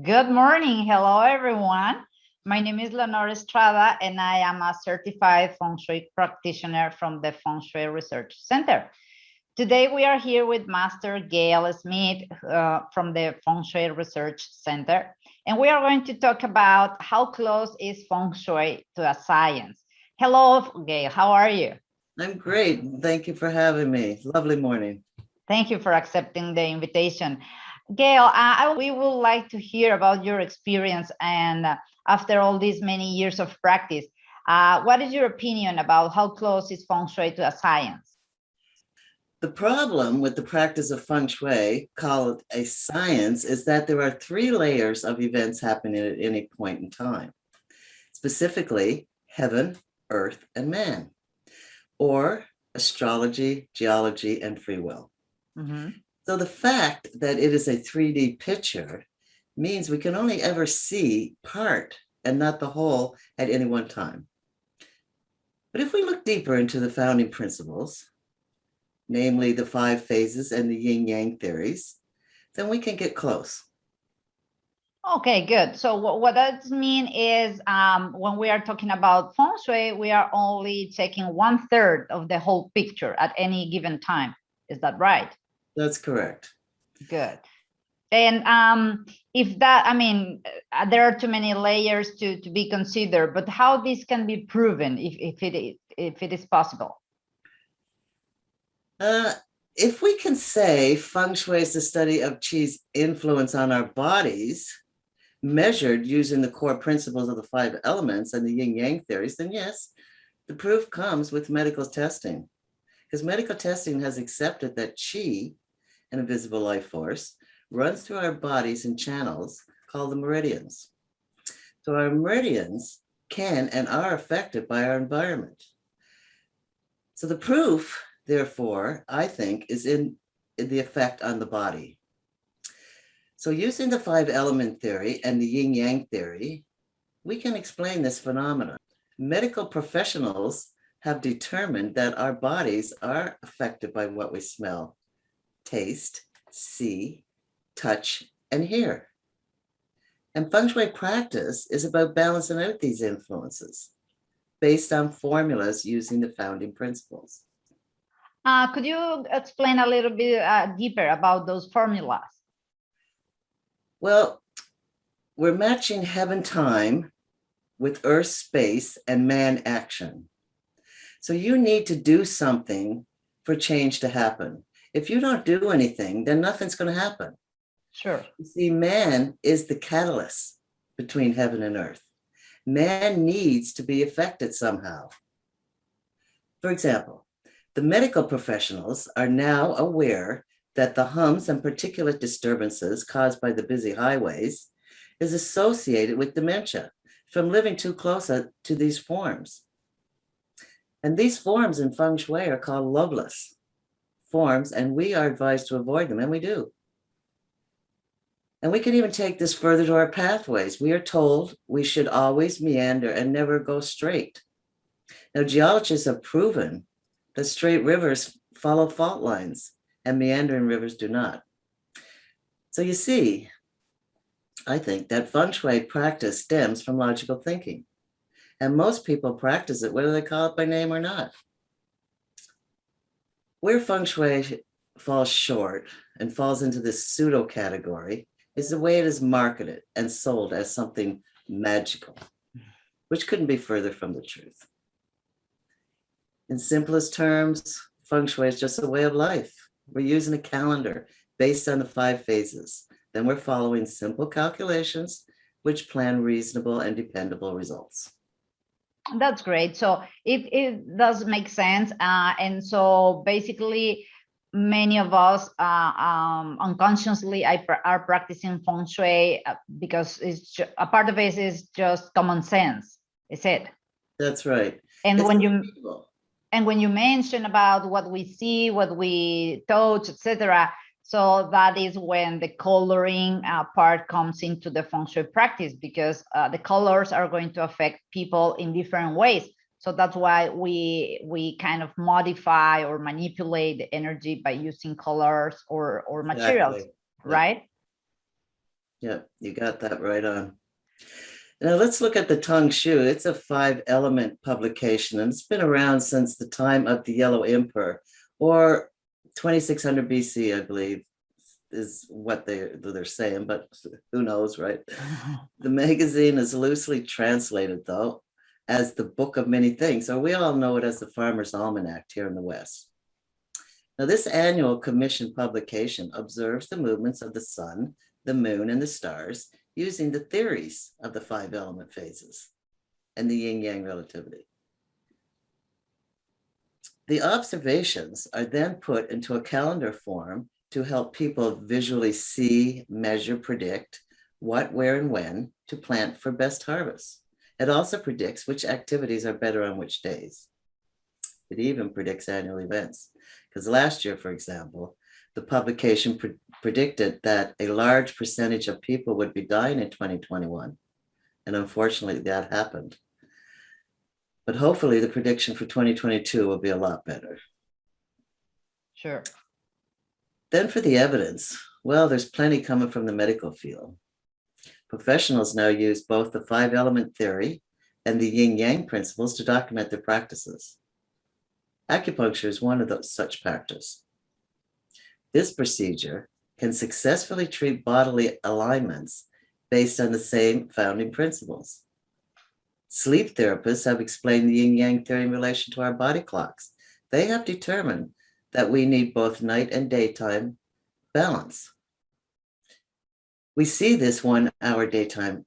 Good morning. Hello, everyone. My name is Leonora Estrada, and I am a certified Feng Shui practitioner from the Feng Shui Research Center. Today, we are here with Master Gayle Smith from the Feng Shui Research Center, and we are going to talk about how close is Feng Shui to a science. Hello, Gayle. How are you? I'm great. Thank you for having me. Lovely morning. Thank you for accepting the invitation. Gayle, we would like to hear about your experience and after all these many years of practice, what is your opinion about how close is Feng Shui to a science? The problem with the practice of Feng Shui, called a science, is that there are three layers of events happening at any point in time, specifically heaven, earth, and man, or astrology, geology, and free will. Mm-hmm. So the fact that it is a 3D picture means we can only ever see part and not the whole at any one time. But if we look deeper into the founding principles, namely the 5 phases and the yin-yang theories, then we can get close. Okay, good. So what that means is when we are talking about Feng Shui, we are only taking 1/3 of the whole picture at any given time. Is that right? That's correct. Good. And if that, there are too many layers to be considered, but how this can be proven if it is possible? If we can say Feng Shui is the study of Qi's influence on our bodies, measured using the core principles of the 5 elements and the yin-yang theories, then yes, the proof comes with medical testing. Because medical testing has accepted that Qi, an invisible life force, runs through our bodies in channels called the meridians. So our meridians can and are affected by our environment. So the proof, therefore, I think, is in the effect on the body. So using the 5 element theory and the yin-yang theory, we can explain this phenomenon. Medical professionals have determined that our bodies are affected by what we smell, taste, see, touch, and hear. And Feng Shui practice is about balancing out these influences based on formulas using the founding principles. Could you explain a little bit deeper about those formulas? Well, we're matching heaven time with earth space and man action. So you need to do something for change to happen. If you don't do anything, then nothing's going to happen. Sure. You see, man is the catalyst between heaven and earth. Man needs to be affected somehow. For example, the medical professionals are now aware that the hums and particulate disturbances caused by the busy highways is associated with dementia from living too close to these forms. And these forms in Feng Shui are called loveless forms, and we are advised to avoid them, and we do. And we can even take this further to our pathways. We are told we should always meander and never go straight. Now, geologists have proven that straight rivers follow fault lines and meandering rivers do not. So you see, I think that Feng Shui practice stems from logical thinking. And most people practice it, whether they call it by name or not. Where Feng Shui falls short and falls into this pseudo category is the way it is marketed and sold as something magical, which couldn't be further from the truth. In simplest terms, Feng Shui is just a way of life. We're using a calendar based on the 5 phases. Then we're following simple calculations, which plan reasonable and dependable results. That's great. So it does make sense. And so basically, many of us unconsciously are practicing Feng Shui because a part of it is just common sense. Is it? That's right. And when you mention about what we see, what we touch, etc., so that is when the coloring part comes into the Feng Shui practice, because the colors are going to affect people in different ways. So that's why we kind of modify or manipulate the energy by using colors or materials, exactly. Right? Yeah, you got that right on. Now let's look at the Feng Shui. It's a 5-element publication, and it's been around since the time of the Yellow Emperor, or 2600 BC, I believe, is what they're saying, but who knows, right? The magazine is loosely translated, though, as the Book of Many Things, or we all know it as the Farmer's Almanac here in the West. Now, this annual commission publication observes the movements of the sun, the moon, and the stars using the theories of the 5-element phases and the yin-yang relativity. The observations are then put into a calendar form to help people visually see, measure, predict what, where, and when to plant for best harvest. It also predicts which activities are better on which days. It even predicts annual events. Because last year, for example, the publication predicted that a large percentage of people would be dying in 2021. And unfortunately, that happened. But hopefully the prediction for 2022 will be a lot better. Sure. Then for the evidence, well, there's plenty coming from the medical field. Professionals now use both the 5-element theory and the yin-yang principles to document their practices. Acupuncture is one of those such practice. This procedure can successfully treat bodily alignments based on the same founding principles. Sleep therapists have explained the yin-yang theory in relation to our body clocks. They have determined that we need both night and daytime balance. We see this 1-hour daytime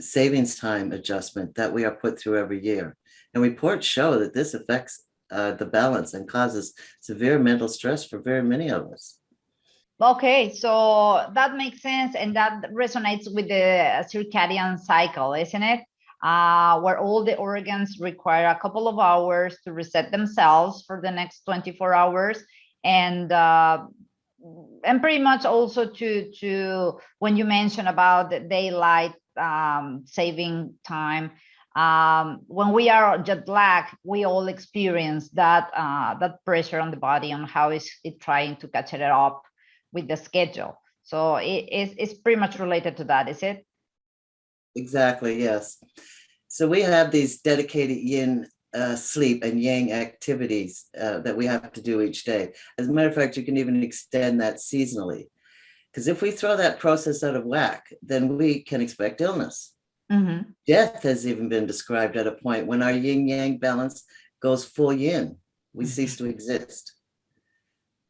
savings time adjustment that we are put through every year. And reports show that this affects the balance and causes severe mental stress for very many of us. Okay, so that makes sense, and that resonates with the circadian cycle, isn't it? Where all the organs require a couple of hours to reset themselves for the next 24 hours, and pretty much also to when you mention about the daylight saving time. When we are jet lagged, we all experience that that pressure on the body on how is it trying to catch it up with the schedule. So it's pretty much related to that, is it? Exactly, yes. So we have these dedicated yin sleep and yang activities that we have to do each day. As a matter of fact, you can even extend that seasonally. Because if we throw that process out of whack, then we can expect illness. Mm-hmm. Death has even been described at a point when our yin-yang balance goes full yin. We cease to exist.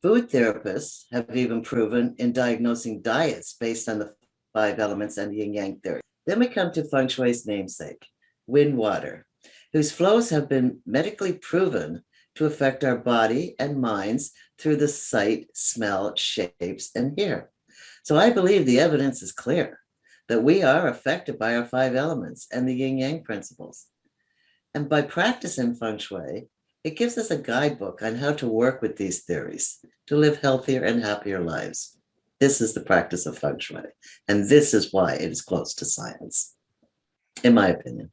Food therapists have even proven in diagnosing diets based on the 5 elements and the yin-yang theory. Then we come to Feng Shui's namesake, wind water, whose flows have been medically proven to affect our body and minds through the sight, smell, shapes, and hear. So I believe the evidence is clear that we are affected by our 5 elements and the yin-yang principles. And by practicing Feng Shui, it gives us a guidebook on how to work with these theories to live healthier and happier lives. This is the practice of Feng Shui, and this is why it is close to science, in my opinion.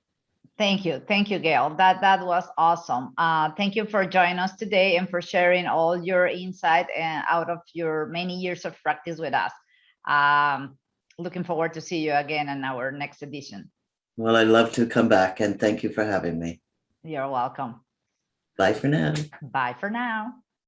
Thank you, Gayle. That was awesome. Thank you for joining us today and for sharing all your insight and out of your many years of practice with us. Looking forward to see you again in our next edition. Well, I'd love to come back, and thank you for having me. You're welcome. Bye for now. Bye for now.